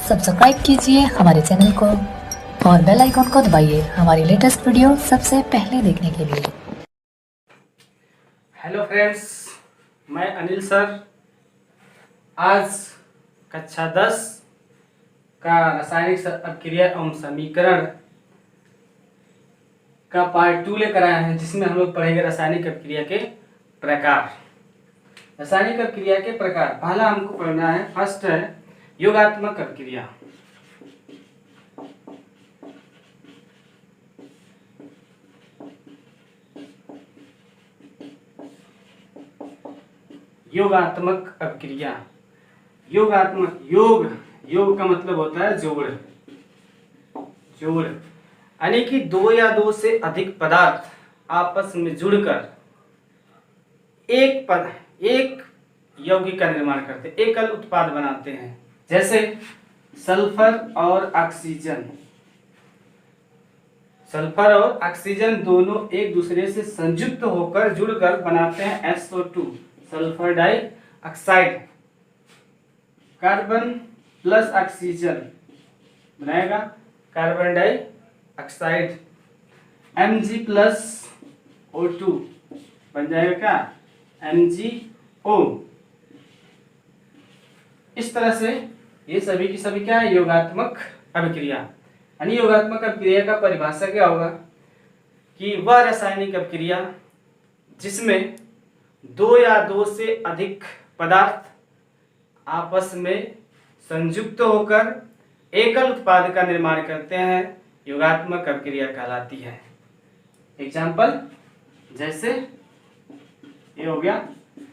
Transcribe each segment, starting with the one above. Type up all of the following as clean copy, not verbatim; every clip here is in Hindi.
सब्सक्राइब कीजिए हमारे चैनल को और बेल आइकॉन को दबाइए हमारी लेटेस्ट वीडियो सबसे पहले देखने के लिए। हेलो फ्रेंड्स, मैं अनिल सर आज कक्षा 10 का रासायनिक अभिक्रिया एवं समीकरण का पार्ट 2 लेकर आए हैं, जिसमें हम लोग पढ़ेंगे रासायनिक अभिक्रिया के प्रकार। रासायनिक अभिक्रिया के प्रकार पहला हमको पढ़ना है, फर्स्ट है योगात्मक अभिक्रिया। योगात्मक अभिक्रिया, योगात्मक योग का मतलब होता है जोड़, यानी कि दो या दो से अधिक पदार्थ आपस में जुड़कर एक यौगिक का निर्माण करते, एकल उत्पाद बनाते हैं। जैसे सल्फर और ऑक्सीजन, सल्फर और ऑक्सीजन दोनों एक दूसरे से संयुक्त होकर जुड़कर बनाते हैं SO2, sulphur dioxide. Carbon plus oxygen बनाएगा carbon dioxide. Mg plus O2 बन जाएगा क्या, MgO। इस तरह से ये सभी की सभी क्या है, योगात्मक अभिक्रिया। यानी योगात्मक अभिक्रिया का परिभाषा क्या होगा कि वह रासायनिक अभिक्रिया जिसमें दो या दो से अधिक पदार्थ आपस में संयुक्त होकर एकल उत्पाद का निर्माण करते हैं, योगात्मक अभिक्रिया कहलाती है। एग्जाम्पल जैसे ये हो गया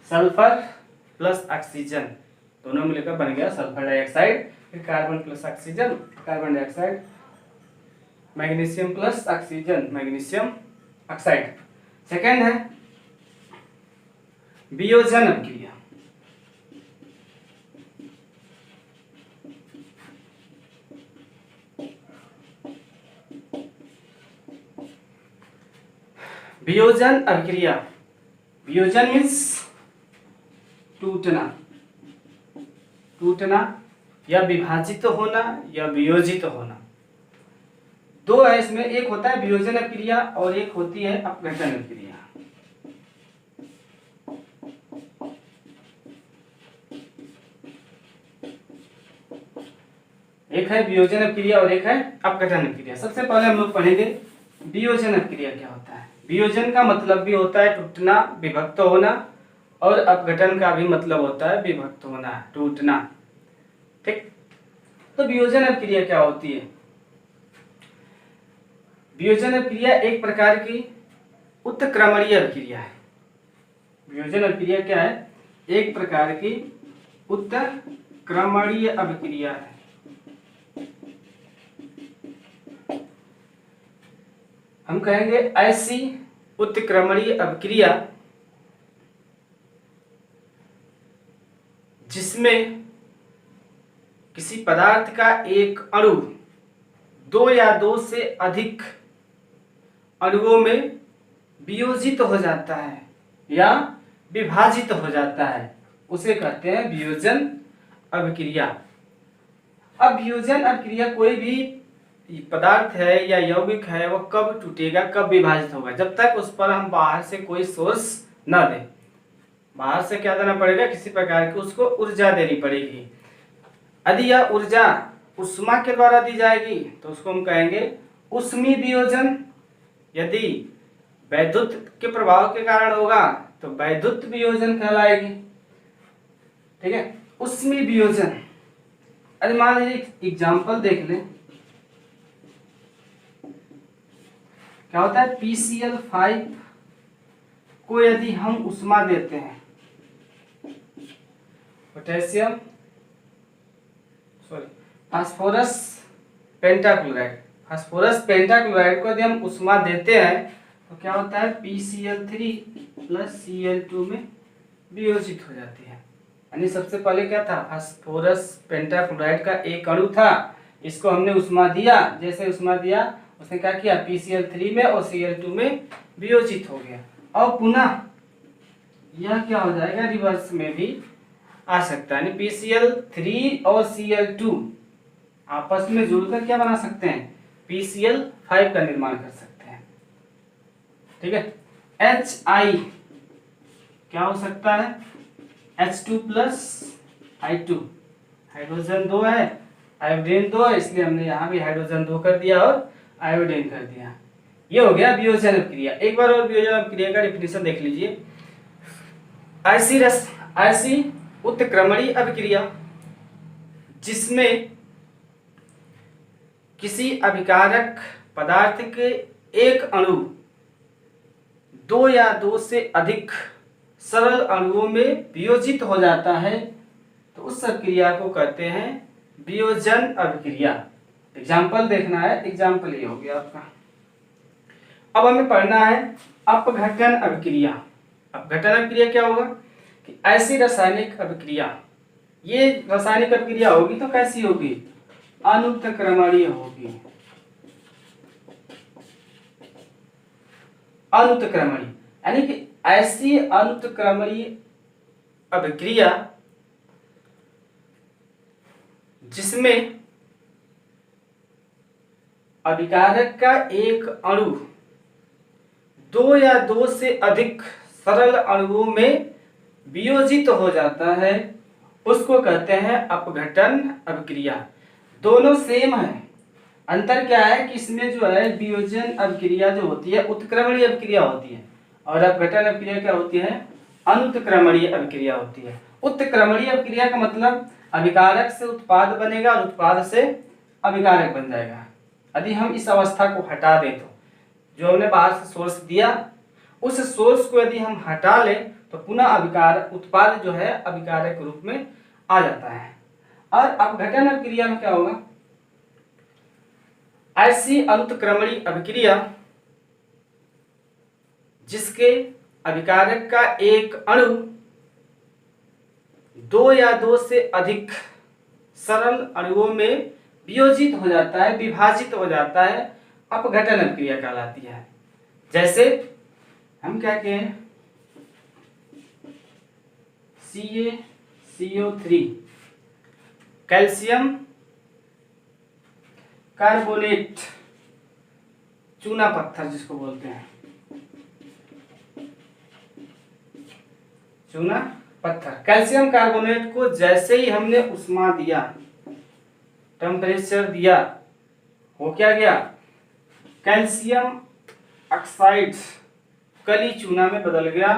सल्फर प्लस ऑक्सीजन, दोनों मिलकर बन गया सल्फर डाइऑक्साइड। फिर carbon plus oxygen, carbon dioxide. Magnesium plus oxygen, magnesium oxide. Second है वियोजन अभिक्रिया। वियोजन अभिक्रिया, वियोजन मीन्स टूटना या विभाजित होना या वियोजित होना। दो है इसमें, एक होता है वियोजन अभिक्रिया और एक होती है अपघटन अभिक्रिया। एक है वियोजन अभिक्रिया और एक है अपघटन अभिक्रिया। सबसे पहले हम लोग पढ़ेंगे वियोजन अभिक्रिया क्या होता है। वियोजन का मतलब भी होता है टूटना, विभक्त होना, और अपघटन का भी मतलब होता है विभक्त होना, टूटना। ठीक, तो वियोजन अभिक्रिया क्या होती है। वियोजन अभिक्रिया एक प्रकार की उत्क्रमणीय अभिक्रिया है। वियोजन अभिक्रिया क्या है, एक प्रकार की उत्क्रमणीय अभिक्रिया है। हम कहेंगे ऐसी उत्क्रमणीय अभिक्रिया जिसमें किसी पदार्थ का एक अणु दो या दो से अधिक अणुओं में वियोजित हो जाता है या विभाजित हो जाता है, उसे कहते हैं वियोजन अभिक्रिया। अब वियोजन अभिक्रिया कोई भी पदार्थ है या यौगिक है, वो कब टूटेगा, कब विभाजित होगा, जब तक उस पर हम बाहर से कोई सोर्स ना दें। बाहर से क्या देना पड़ेगा, किसी प्रकार की उसको ऊर्जा देनी पड़ेगी। यदि यह ऊर्जा उष्मा के द्वारा दी जाएगी तो उसको हम कहेंगे उष्मी वियोजन। यदि वैद्युत के प्रभाव के कारण होगा तो वैद्युत वियोजन कहलाएगी। ठीक है, उष्मी वियोजन। अरे मान लीजिए एग्जाम्पल देख लें, क्या होता है, PCl5 को यदि हम उष्मा देते हैं, potassium phosphorus pentachloride, phosphorus pentachloride को यदि हम उष्मा देते हैं तो क्या होता है, PCl3 प्लस Cl2 में वियोजित हो जाती है। यानी सबसे पहले क्या था, फास्फोरस पेंटाक्लोराइड का एक अणु था, इसको हमने उष्मा दिया। जैसे उष्मा दिया उसने क्या किया, PCl3 में और Cl2 में वियोजित हो गया। और पुनः यह क्या हो जाएगा, रिवर्स में भी आ सकता है। PCl3 और Cl2 आपस में जुड़कर क्या बना सकते हैं, PCl5 का निर्माण कर सकते हैं। ठीक है, HI क्या हो सकता है, H2 प्लस I2, हाइड्रोजन 2 है, आयोडीन 2 है, इसलिए हमने यहाँ भी हाइड्रोजन 2 कर दिया और आयोडीन कर दिया। ये हो गया वियोजन अभिक्रिया। एक बार और वियोजन अभिक्रिया का डेफिनेशन देख लीजिए। ऐसी उत्क्रमणीय अभिक्रिया जिसमें किसी अभिकारक पदार्थ के एक अणु दो या दो से अधिक सरल अणुओं में वियोजित हो जाता है, तो उस अभिक्रिया को कहते हैं वियोजन अभिक्रिया। एग्जाम्पल देखना है, एग्जाम्पल ये हो गया आपका। अब हमें पढ़ना है अपघटन अभिक्रिया। अपघटन अभिक्रिया क्या होगा कि ऐसी रासायनिक अभिक्रिया, ये रासायनिक अभिक्रिया होगी तो कैसी होगी, अनुत्क्रमणीय होगी। अनुत्क्रमणीय यानी कि ऐसी अनुत्क्रमणीय अभिक्रिया जिसमें अभिकारक का एक अणु दो या दो से अधिक सरल अणुओं में वियोजित हो जाता है, उसको कहते हैं अपघटन अभिक्रिया। दोनों सेम है, अंतर क्या है कि इसमें जो है वियोजन अभिक्रिया जो होती है उत्क्रमणीय अभिक्रिया होती है और अपघटन अभिक्रिया क्या होती है, अनुत्क्रमणीय अभिक्रिया होती है। उत्क्रमणीय अभिक्रिया का मतलब अभिकारक से उत्पाद बनेगा और उत्पाद से अभिकारक बन जाएगा। यदि हम इस अवस्था को हटा दें तो जो हमने बाहर से सोर्स दिया उस सोर्स को यदि हम हटा लें तो पुनः अभिकारक उत्पाद जो है अभिकारक रूप में आ जाता है। और अपघटन अभिक्रिया में क्या होगा, ऐसी अनुत्क्रमणीय अभिक्रिया जिसके अभिकारक का एक अणु दो या दो से अधिक सरल अणुओं में वियोजित हो जाता है, विभाजित हो जाता है, अपघटन अभिक्रिया कहलाती है। जैसे हम क्या कहें, CaCO3 कैल्शियम कार्बोनेट, चूना पत्थर जिसको बोलते हैं, चूना पत्थर, कैल्शियम कार्बोनेट को जैसे ही हमने उष्मा दिया, टेम्परेचर दिया, हो क्या गया, कैल्शियम ऑक्साइड कली चूना में बदल गया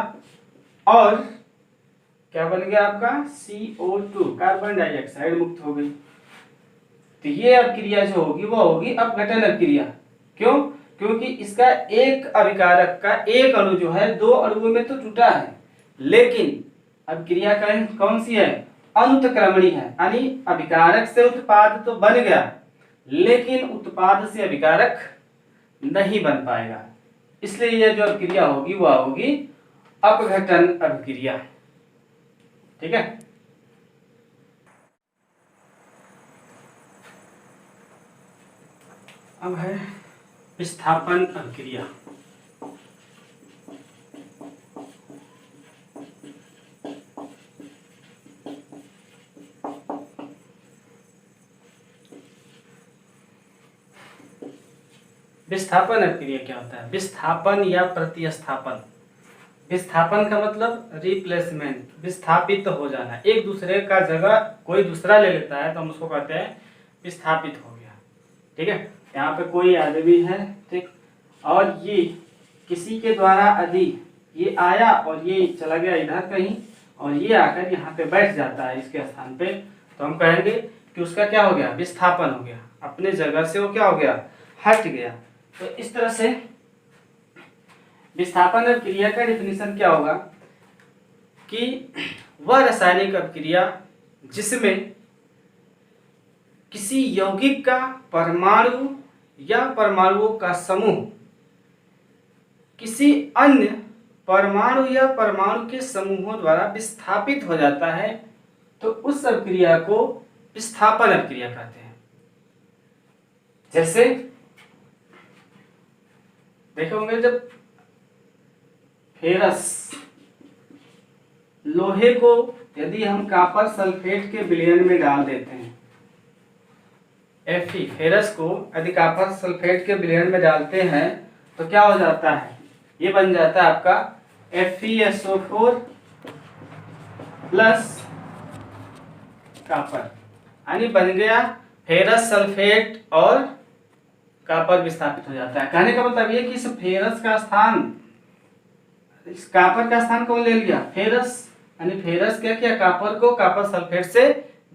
और क्या बन गया आपका CO2 कार्बन डाइऑक्साइड मुक्त हो गई। तो ये अभिक्रिया जो होगी वो होगी अपघटन अभिक्रिया। क्यों, क्योंकि इसका एक अभिकारक का एक अणु जो है दो अणुओं में तो टूटा है, लेकिन अभिक्रिया कौन सी है, अनुत्क्रमणीय है, यानी अभिकारक से उत्पाद तो बन गया लेकिन उत्पाद से अभिकारक नहीं बन पाएगा, इसलिए यह जो अभिक्रिया होगी वह होगी अपघटन अभिक्रिया। ठीक है, अब है विस्थापन अभिक्रिया। विस्थापन अभिक्रिया क्या होता है, विस्थापन या प्रतिस्थापन। विस्थापन का मतलब रिप्लेसमेंट, विस्थापित हो जाना, एक दूसरे का जगह कोई दूसरा ले लेता है तो हम उसको कहते हैं विस्थापित हो गया। ठीक है, यहाँ पे कोई आदमी है, ठीक, और ये किसी के द्वारा यदि ये आया और ये चला गया इधर कहीं और ये आकर यहाँ पे बैठ जाता है इसके स्थान पे, तो हम कहेंगे कि उसका क्या हो गया, विस्थापन हो गया, अपने जगह से वो क्या हो गया, हट गया। तो इस तरह से विस्थापन अभिक्रिया का डेफिनेशन क्या होगा कि वह रासायनिक अभिक्रिया जिसमें किसी यौगिक का परमाणु या परमाणुओं का समूह किसी अन्य परमाणु या परमाणु के समूहों द्वारा विस्थापित हो जाता है, तो उस अभिक्रिया को विस्थापन अभिक्रिया कहते हैं। जैसे देखे होंगे जब फेरस लोहे को यदि हम कॉपर सल्फेट के विलयन में डाल देते हैं Fe फेरस को यदि कॉपर सल्फेट के विलयन में डालते हैं तो क्या हो जाता है, ये बन जाता है आपका FeSO4 प्लस कॉपर, यानी बन गया फेरस सल्फेट और कॉपर विस्थापित हो जाता है। कहने का मतलब ये कि इस फेरस का स्थान, इस कॉपर का स्थान कौन ले लिया, फेरस, यानी फेरस क्या किया, कॉपर को कॉपर सल्फेट से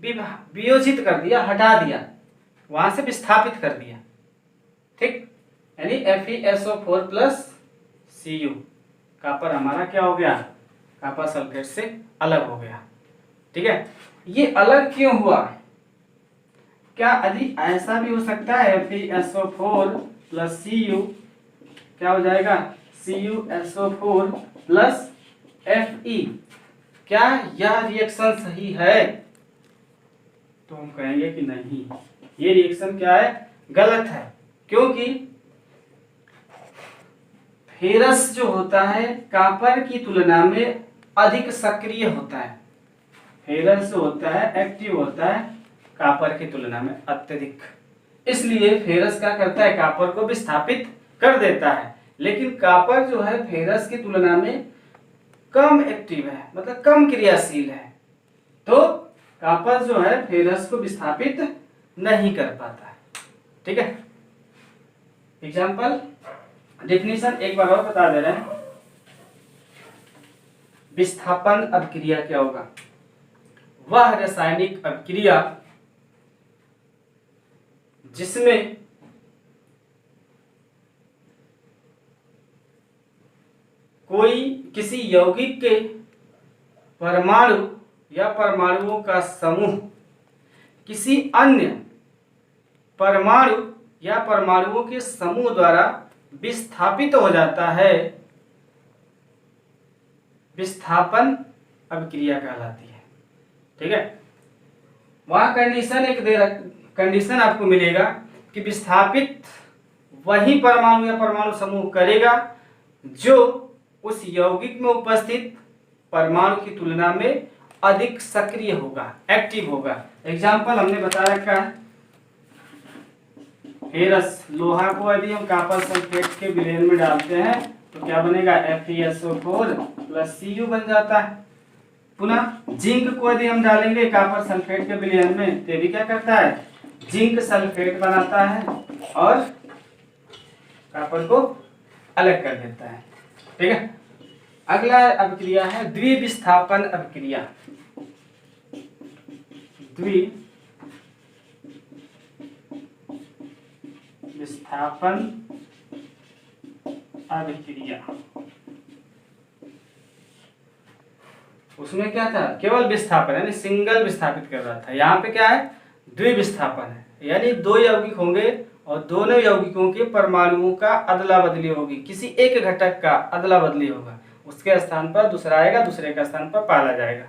वियोजित कर दिया, हटा दिया, वहां से विस्थापित कर दिया। ठीक, यानी FeSO4 प्लस Cu, कॉपर हमारा क्या हो गया, कॉपर सल्फेट से अलग हो गया। ठीक है, ये अलग क्यों हुआ, क्या यदि ऐसा भी हो सकता है FeSO4 प्लस Cu क्या हो जाएगा, CuSO4 प्लस Fe, क्या यह रिएक्शन सही है, तो हम कहेंगे कि नहीं, ये रिएक्शन क्या है, गलत है, क्योंकि फेरस जो होता है कॉपर की तुलना में अधिक सक्रिय होता है, फेरस जो होता है एक्टिव होता है कॉपर की तुलना में अत्यधिक, इसलिए फेरस क्या करता है, कॉपर को विस्थापित कर देता है। लेकिन कॉपर जो है फेरस की तुलना में कम एक्टिव है, मतलब कम क्रियाशील है, तो कॉपर जो है फेरस को विस्थापित नहीं कर पाता है। ठीक है, एग्जाम्पल डेफिनेशन एक बार और बता दे रहे हैं। विस्थापन अभिक्रिया क्या होगा, वह रासायनिक अभिक्रिया जिसमें कोई किसी यौगिक के परमाणु या परमाणुओं का समूह किसी अन्य परमाणु या परमाणुओं के समूह द्वारा विस्थापित हो जाता है, विस्थापन अभिक्रिया कहलाती है। ठीक है, वहां कंडीशन एक कंडीशन आपको मिलेगा कि विस्थापित वही परमाणु या परमाणु समूह करेगा जो उस यौगिक में उपस्थित परमाणु की तुलना में अधिक सक्रिय होगा, एक्टिव होगा। एग्जाम्पल हमने बता रखा है, फेरस, लोहा को यदि हम कॉपर सल्फेट के विलयन में डालते हैं तो क्या बनेगा, FeSO4 प्लस Cu बन जाता है। पुनः जिंक को यदि हम डालेंगे कॉपर सल्फेट के विलयन में तो भी क्या करता है, जिंक सल्फेट बनाता है और कॉपर को अलग कर देता है। ठीक है, अगला अभिक्रिया है द्विविस्थापन अभिक्रिया। द्विविस्थापन अभिक्रिया, उसमें क्या था, केवल विस्थापन यानी सिंगल विस्थापित कर रहा था। यहाँ पे क्या है, द्विविस्थापन है, यानी दो यौगिक होंगे और दोनों यौगिकों के परमाणुओं का अदला बदली होगी, किसी एक घटक का अदला बदली होगा, उसके स्थान पर दूसरा आएगा, दूसरे का स्थान पर पाला जाएगा।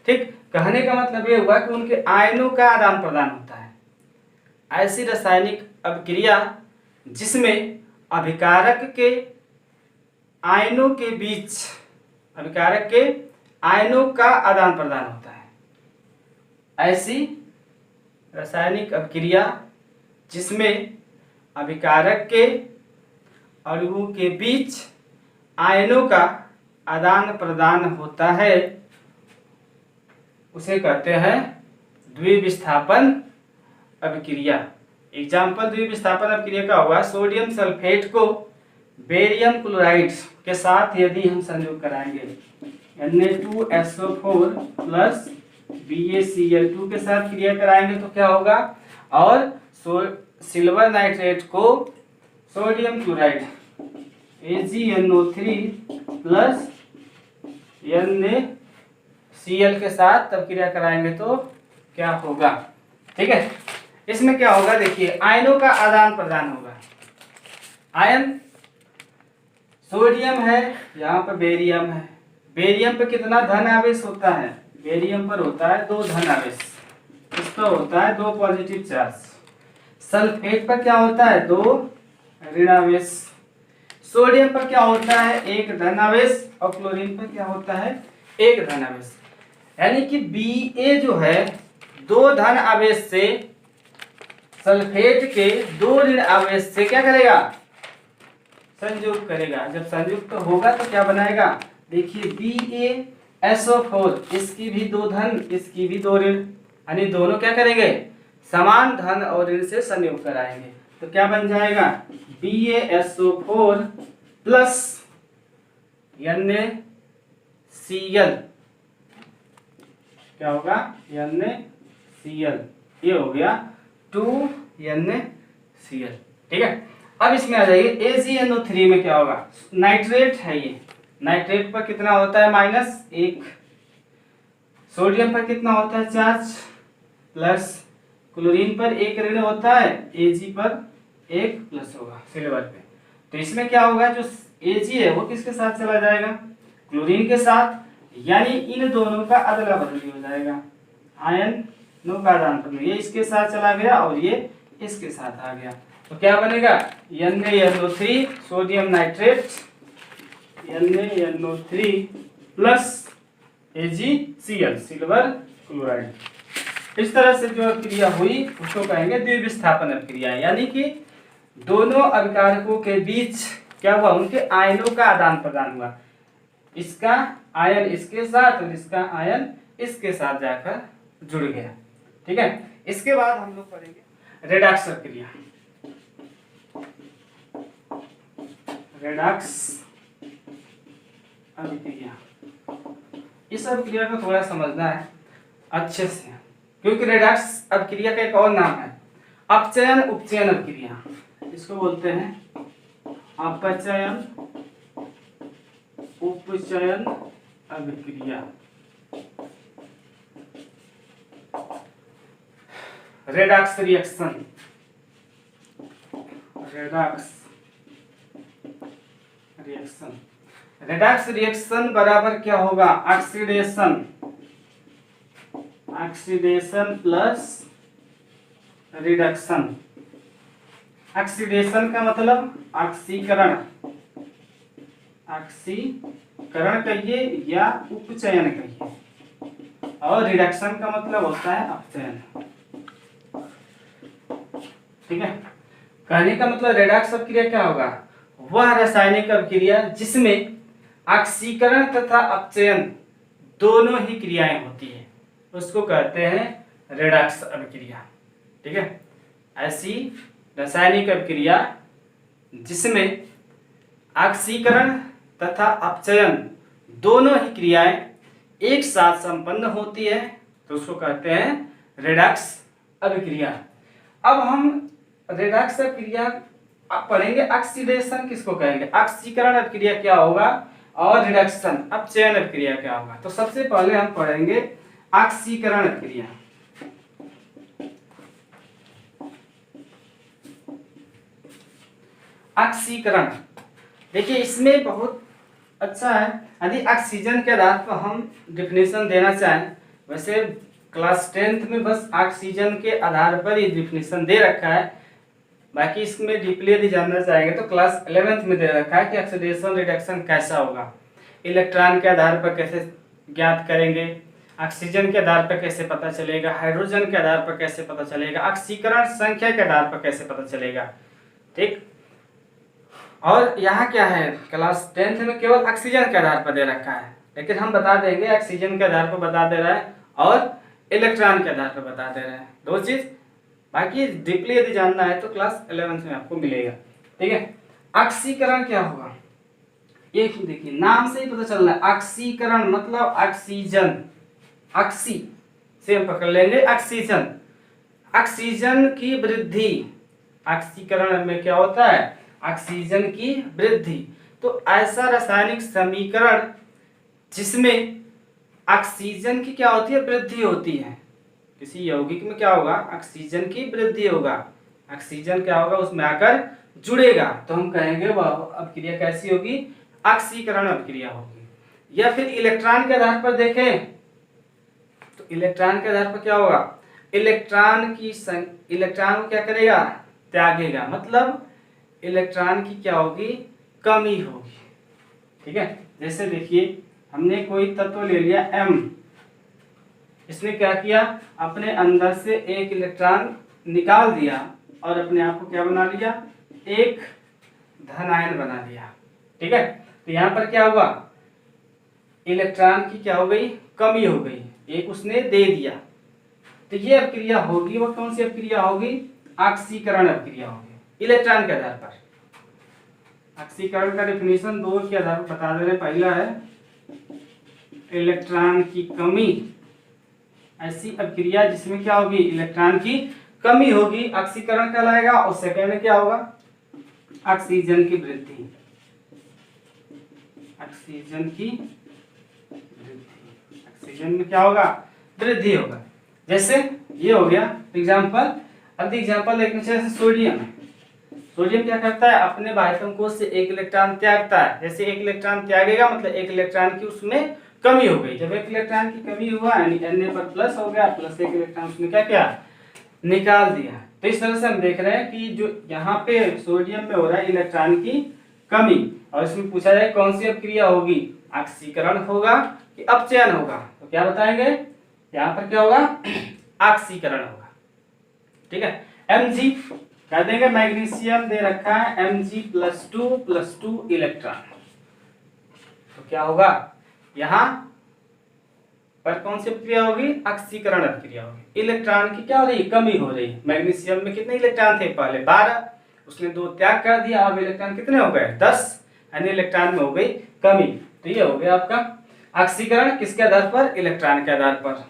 ठीक, कहने का मतलब ये हुआ कि उनके आयनों का आदान प्रदान होता है। ऐसी रासायनिक अभिक्रिया जिसमें अभिकारक के आयनों के बीच, अभिकारक के आयनों का आदान प्रदान होता है, ऐसी रासायनिक अभिक्रिया जिसमें अभिकारक के अणुओं के बीच आयनों का आदान प्रदान होता है, उसे कहते हैं द्विविस्थापन अभिक्रिया। एग्जाम्पल द्विविस्थापन अभिक्रिया का हुआ, सोडियम सल्फेट को बेरियम क्लोराइड के साथ यदि हम संयोग कराएंगे, Na2SO4 प्लस BaCl2 के साथ क्रिया कराएंगे तो क्या होगा, और सिल्वर नाइट्रेट को sodium chloride AgNO3 plus NaCl के साथ तब क्रिया कराएंगे तो क्या होगा। ठीक है, इसमें क्या होगा, देखिए आयनों का आदान प्रदान होगा। आयन सोडियम है, यहाँ पर बेरियम है, बेरियम पे कितना धन आवेश होता है, बेरियम पर होता है 2 धन आवेश, इस पर होता है 2 पॉजिटिव चार्ज। सल्फेट पर क्या होता है, 2 ऋण आवेश। सोडियम पर क्या होता है, 1 धन आवेश, और क्लोरीन पर क्या होता है, 1 धन आवेश। यानी कि Ba जो है 2 धन आवेश से सल्फेट के 2 ऋण आवेश से क्या करेगा, संयुक्त करेगा। जब संयुक्त तो होगा तो क्या बनाएगा, देखिए BaSO4, इसकी भी 2 धन, इसकी भी 2 ऋण, यानी दोनों क्या करेंगे, समान धन और ऋण से संयोग कराएंगे। तो क्या बन जाएगा, BaSO4 प्लस NaCl, क्या होगा, NaCl, ये हो गया 2NaCl। ठीक है, अब इसमें आ जाइए AgNO3 में क्या होगा, नाइट्रेट है ये, नाइट्रेट पर कितना होता है -1, सोडियम पर कितना होता है चार्ज प्लस, क्लोरीन पर 1 ऋण होता है, Ag पर 1 प्लस होगा सिल्वर पे। तो इसमें क्या होगा, जो Ag है वो किसके साथ चला जाएगा, क्लोरीन के साथ, यानी इन दोनों का अदला बदली हो जाएगा, आयनों का आदान प्रदान, ये इसके साथ चला गया और ये इसके साथ आ गया। तो क्या बनेगा, NaNO3 sodium nitrate, NaNO3 plus AgCl silver chloride. इस तरह से जो क्रिया हुई उसको कहेंगे द्विविस्थापन अभिक्रिया, यानी कि दोनों अभिकारकों के बीच क्या हुआ, उनके आयनों का आदान प्रदान हुआ, इसका आयन इसके साथ और इसका आयन इसके साथ जाकर जुड़ गया। ठीक है, इसके बाद हम लोग पढ़ेंगे रेडॉक्स अभिक्रिया। रेडॉक्स अभिक्रिया, इस अभिक्रिया को थोड़ा समझना है अच्छे से, क्योंकि रेडॉक्स अभिक्रिया का एक और नाम है अपचयन उपचयन अभिक्रिया। इसको बोलते हैं अपचयन उपचयन अभिक्रिया। Redox reaction, redox reaction, redox reaction बराबर क्या होगा, oxidation, oxidation plus reduction. Oxidation का मतलब ऑक्सीकरण, ऑक्सीकरण कहिए या उपचयन कहिए, और रिडक्शन का मतलब होता है अपचयन। ठीक है, कहने का मतलब रेडॉक्स अभिक्रिया क्या होगा, वह रासायनिक अभिक्रिया जिसमें ऑक्सीकरण तथा अपचयन दोनों ही क्रियाएं होती है, उसको कहते हैं रेडॉक्स अभिक्रिया। ठीक है, ऐसी रासायनिक अभिक्रिया जिसमें ऑक्सीकरण तथा अपचयन दोनों ही क्रियाएं एक साथ संपन्न होती है, तो उसको कहते हैं रेडॉक्स अभिक्रिया। अब हम रेडॉक्स अभिक्रिया पढ़ेंगे, ऑक्सीडेशन किसको कहेंगे, ऑक्सीकरण अभिक्रिया क्या होगा, और रिडक्शन अपचयन अभिक्रिया क्या होगा। तो सबसे पहले हम पढ़ेंगे ऑक्सीकरण अभिक्रिया। ऑक्सीकरण, देखिए इसमें बहुत अच्छा है, यदि ऑक्सीजन के आधार पर हम डिफिनेशन देना चाहें, वैसे क्लास 10th में बस ऑक्सीजन के आधार पर ही डिफिनेशन दे रखा है, बाकी इसमें डीपली यदि जानना चाहेंगे तो क्लास 11th में दे रखा है कि ऑक्सीडेशन रिडक्शन कैसा होगा, इलेक्ट्रॉन के आधार पर कैसे ज्ञात करेंगे, ऑक्सीजन के आधार पर कैसे पता चलेगा, हाइड्रोजन के आधार पर कैसे पता चलेगा, ऑक्सीकरण संख्या के आधार पर कैसे पता चलेगा। ठीक, और यहाँ क्या है, क्लास 10th में केवल ऑक्सीजन के आधार पर दे रखा है, लेकिन हम बता देंगे ऑक्सीजन के आधार पर बता दे रहा है और इलेक्ट्रॉन के आधार पर बता दे रहे हैं, दो चीज। बाकी डीपली यदि जानना है तो क्लास 11th में आपको मिलेगा। ठीक है, ऑक्सीकरण क्या होगा, एक देखिए नाम से ही पता चल रहा है, ऑक्सीकरण मतलब ऑक्सीजन, ऑक्सी से हम पकड़ लेंगे ऑक्सीजन, ऑक्सीजन की वृद्धि, ऑक्सीकरण में क्या होता है, ऑक्सीजन की वृद्धि। तो ऐसा रासायनिक समीकरण जिसमें ऑक्सीजन की क्या होती है, वृद्धि होती है। किसी यौगिक में क्या होगा, ऑक्सीजन की वृद्धि होगा, ऑक्सीजन क्या होगा उसमें आकर जुड़ेगा, तो हम कहेंगे वह अभिक्रिया कैसी होगी, ऑक्सीकरण अभिक्रिया होगी। या फिर इलेक्ट्रॉन के आधार पर देखें तो इलेक्ट्रॉन के आधार पर क्या होगा, इलेक्ट्रॉन को क्या करेगा, त्यागेगा, मतलब इलेक्ट्रॉन की क्या होगी, कमी होगी। ठीक है, जैसे देखिए हमने कोई तत्व ले लिया M, इसने क्या किया, अपने अंदर से एक इलेक्ट्रॉन निकाल दिया और अपने आप को क्या बना लिया, एक धनायन बना लिया। ठीक है, तो यहाँ पर क्या हुआ, इलेक्ट्रॉन की क्या हो गई, कमी हो गई, एक उसने दे दिया। तो ये अपक्रिया होगी, वो कौन सी अपक्रिया होगी, ऑक्सीकरण अपक्रिया होगी इलेक्ट्रॉन के आधार पर। ऑक्सीकरण का डेफिनेशन दो के आधार पर बता दे रहे। पहला है इलेक्ट्रॉन की कमी, ऐसी अपक्रिया जिसमें क्या होगी, इलेक्ट्रॉन की कमी होगी, ऑक्सीकरण कहलाएगा। और सेकेंड क्या होगा, ऑक्सीजन की वृद्धि, ऑक्सीजन की वृद्धि, ऑक्सीजन में क्या होगा, वृद्धि होगा। जैसे ये हो गया एग्जाम्पल। अब एग्जाम्पल देखने जैसे सोडियम, सोडियम क्या करता है, अपने बाह्यतम कोश से एक इलेक्ट्रॉन त्यागता है। जैसे एक इलेक्ट्रॉन त्यागेगा मतलब एक इलेक्ट्रॉन की उसमें कमी हो गई। जब एक इलेक्ट्रॉन की कमी हुआ यानी Na पर प्लस हो गया, प्लस एक इलेक्ट्रॉन उसने क्या किया, निकाल दिया। तो इस तरह से हम देख रहे हैं कि जो यहाँ पे सोडियम में हो रहा है इलेक्ट्रॉन की कमी, और इसमें पूछा जाए कौन सी अपक्रिया होगी, ऑक्सीकरण होगा कि अपचयन होगा, तो क्या बताएंगे, यहाँ पर क्या होगा, ऑक्सीकरण होगा। ठीक है, Mg कह देंगे, मैग्नीशियम दे रखा है Mg+2 इलेक्ट्रॉन, तो क्या होगा, यहाँ पर कौन सी अपक्रिया होगी, ऑक्सीकरण अपक्रिया होगी। इलेक्ट्रॉन की क्या हो रही है, कमी हो रही है। मैग्नीशियम में कितने इलेक्ट्रॉन थे, पहले 12, उसने 2 त्याग कर दिया, अब इलेक्ट्रॉन कितने हो गए, 10, यानी इलेक्ट्रॉन में हो गई कमी। तो ये हो गया आपका ऑक्सीकरण, किसके आधार पर, इलेक्ट्रॉन के आधार पर।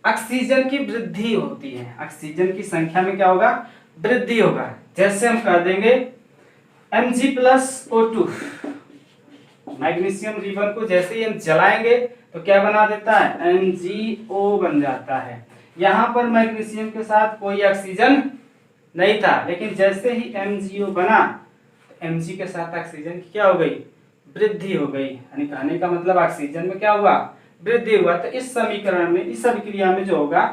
ऑक्सीजन की वृद्धि होती है, ऑक्सीजन की संख्या में क्या होगा, वृद्धि होगा। जैसे हम कह देंगे Mg+O2, मैग्नीशियम रिबन को जैसे ही हम जलाएंगे तो क्या बना देता है, MgO बन जाता है। यहाँ पर मैग्नीशियम के साथ कोई ऑक्सीजन नहीं था, लेकिन जैसे ही MgO बना तो Mg के साथ ऑक्सीजन की क्या हो गई, वृद्धि हो गई। यानी कहने का मतलब ऑक्सीजन में क्या हुआ, वृद्धि हुआ। तो इस समीकरण में, इस अभिक्रिया में जो होगा,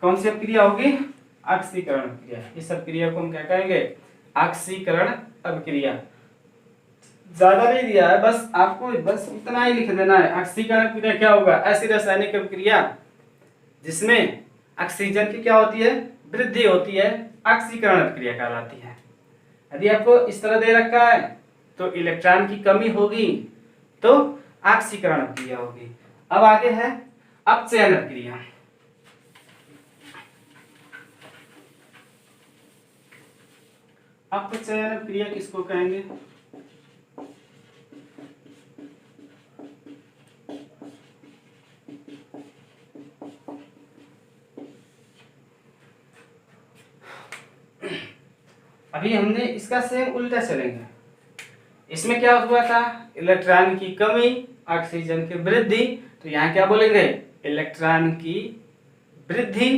कौन सी अभिक्रिया होगी, ऑक्सीकरण अभिक्रिया। इस अभिक्रिया को हम क्या कहेंगे, ऑक्सीकरण अभिक्रिया। ज्यादा नहीं दिया है, बस आपको बस इतना ही लिख देना है। ऑक्सीकरण अभिक्रिया क्या होगा, ऐसी रासायनिक अभिक्रिया जिसमें ऑक्सीजन की क्या होती है, वृद्धि होती है, ऑक्सीकरण अभिक्रिया कहलाती है। यदि आपको इस तरह दे रखा है तो इलेक्ट्रॉन की कमी होगी तो ऑक्सीकरण अभिक्रिया होगी। अब आगे है अपचयन अभिक्रिया। अपचयन अभिक्रिया किसको कहेंगे, अभी हमने इसका सेम उल्टा चलेंगे। इसमें क्या हुआ था, इलेक्ट्रॉन की कमी, ऑक्सीजन की वृद्धि, तो यहाँ क्या बोलेंगे, इलेक्ट्रॉन की वृद्धि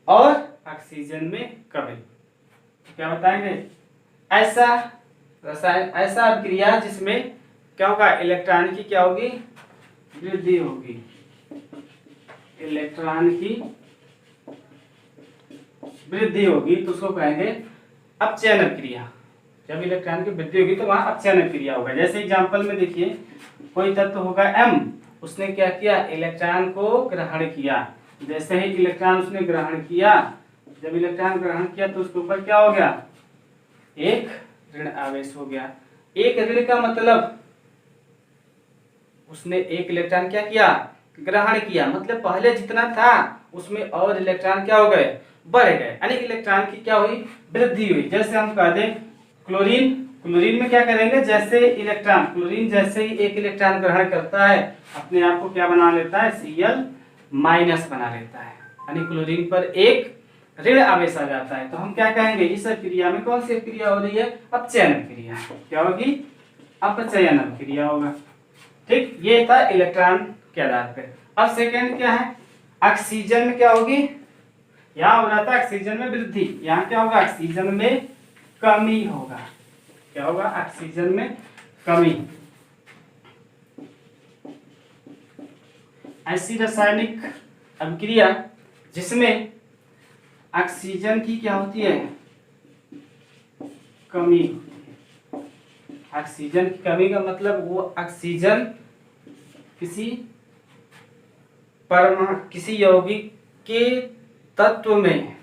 और ऑक्सीजन में कमी। तो क्या बताएंगे, ऐसा रसायन, ऐसा अभिक्रिया जिसमें क्या होगा, इलेक्ट्रॉन की क्या होगी, वृद्धि होगी, इलेक्ट्रॉन की वृद्धि होगी, तो उसको कहेंगे अपचयन अभिक्रिया। जब इलेक्ट्रॉन की वृद्धि होगी तो वहां अपचयन अभिक्रिया होगा। जैसे एग्जांपल में देखिए, कोई तत्व होगा M, उसने क्या किया, इलेक्ट्रॉन को ग्रहण किया। जैसे ही इलेक्ट्रॉन उसने ग्रहण किया, जब इलेक्ट्रॉन ग्रहण किया तो उसके ऊपर क्या हो गया, एक ऋण आवेश हो गया। एक ऋण का मतलब उसने एक इलेक्ट्रॉन क्या किया, ग्रहण किया, मतलब पहले जितना था उसमें और इलेक्ट्रॉन क्या हो गए, बढ़ गए, यानी इलेक्ट्रॉन की क्या हुई, वृद्धि हुई। जैसे हम कह दें क्लोरीन, क्लोरीन में क्या करेंगे, जैसे इलेक्ट्रॉन, क्लोरीन जैसे ही एक इलेक्ट्रॉन ग्रहण करता है अपने आप को क्या बना लेता है, Cl- बना लेता है, यानी क्लोरीन पर एक ऋण आवेश आ जाता है। तो हम क्या कहेंगे, इस क्रिया में कौन सी क्रिया हो रही है, अपचयन क्रिया। क्या होगी, अपचयन क्रिया होगा। ठीक, ये था इलेक्ट्रॉन के आधार पे। अब सेकेंड क्या है, ऑक्सीजन में क्या होगी, यहाँ हो रहा था ऑक्सीजन में वृद्धि, यहाँ क्या होगा, ऑक्सीजन में कमी होगा। क्या होगा, ऑक्सीजन में कमी। ऐसी रासायनिक अभिक्रिया जिसमें ऑक्सीजन की क्या होती है, कमी होती है। ऑक्सीजन की कमी का मतलब वो ऑक्सीजन किसी यौगिक के तत्व में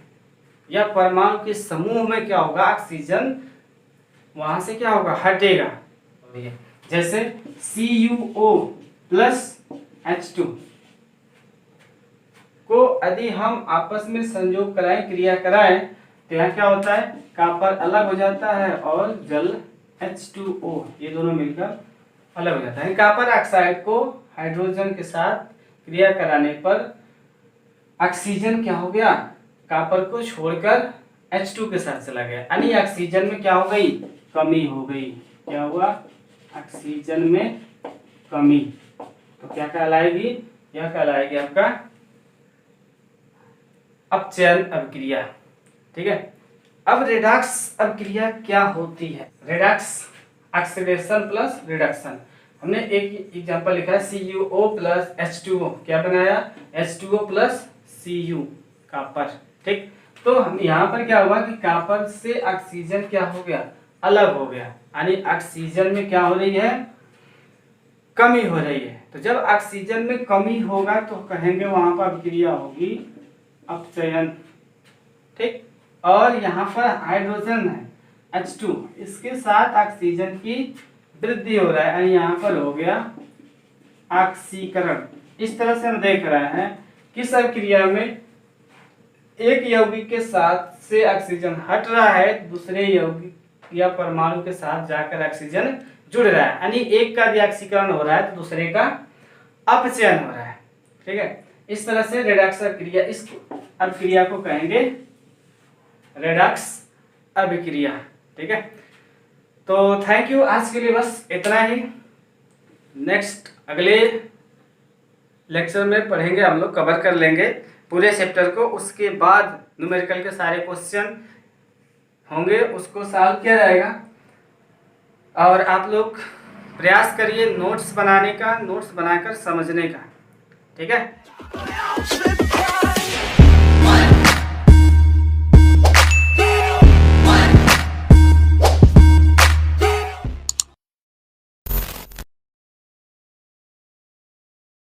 या परमाणु के समूह में क्या होगा, ऑक्सीजन वहां से क्या होगा, हटेगा। जैसे CuO प्लस H2 को यदि हम आपस में संयोग कराएं, क्रिया कराएं, तो यहाँ क्या होता है, कॉपर अलग हो जाता है और जल H2O ये दोनों मिलकर अलग हो जाता है। कॉपर ऑक्साइड को हाइड्रोजन के साथ क्रिया कराने पर ऑक्सीजन क्या हो गया, कॉपर को छोड़कर H2 के साथ चला गया, यानी ऑक्सीजन में क्या हो गई, कमी हो गई। क्या हुआ, ऑक्सीजन में कमी। तो क्या कहलाएगी, यह कहलाएगी आपका अपचयन अभिक्रिया। ठीक है। अब रेडॉक्स अभिक्रिया क्या होती है, रेडॉक्स ऑक्सीडेशन प्लस रिडक्शन। हमने एक एग्जांपल लिखा है CuO प्लस H2O, क्या बनाया, H2O प्लस Cu कॉपर। ठीक, तो हम यहाँ पर क्या हुआ कि कॉपर से ऑक्सीजन क्या हो गया, अलग हो गया, यानी ऑक्सीजन में क्या हो रही है, कमी हो रही है। तो जब ऑक्सीजन में कमी होगा तो कहेंगे वहां पर अभिक्रिया होगी अपचयन। ठीक, और यहाँ पर हाइड्रोजन है H2, इसके साथ ऑक्सीजन की वृद्धि हो रहा है, यानी यहाँ पर हो गया ऑक्सीकरण। इस तरह से हम देख रहे हैं किस अभिक्रिया में एक यौगिक के साथ से ऑक्सीजन हट रहा है, दूसरे यौगिक या परमाणु के साथ जाकर ऑक्सीजन जुड़ रहा है, यानी एक का डिऑक्सीकरण हो रहा है तो दूसरे का अपचयन हो रहा है। ठीक है, इस तरह से रेडॉक्स अभिक्रिया, इस अभिक्रिया को कहेंगे रेडॉक्स अभिक्रिया। ठीक है, तो थैंक यू, आज के लिए बस इतना ही। नेक्स्ट अगले लेक्चर में पढ़ेंगे, हम लोग कवर कर लेंगे पूरे चैप्टर को, उसके बाद न्यूमेरिकल के सारे क्वेश्चन होंगे, उसको सॉल्व किया जाएगा। और आप लोग प्रयास करिए नोट्स बनाने का, नोट्स बनाकर समझने का। ठीक है।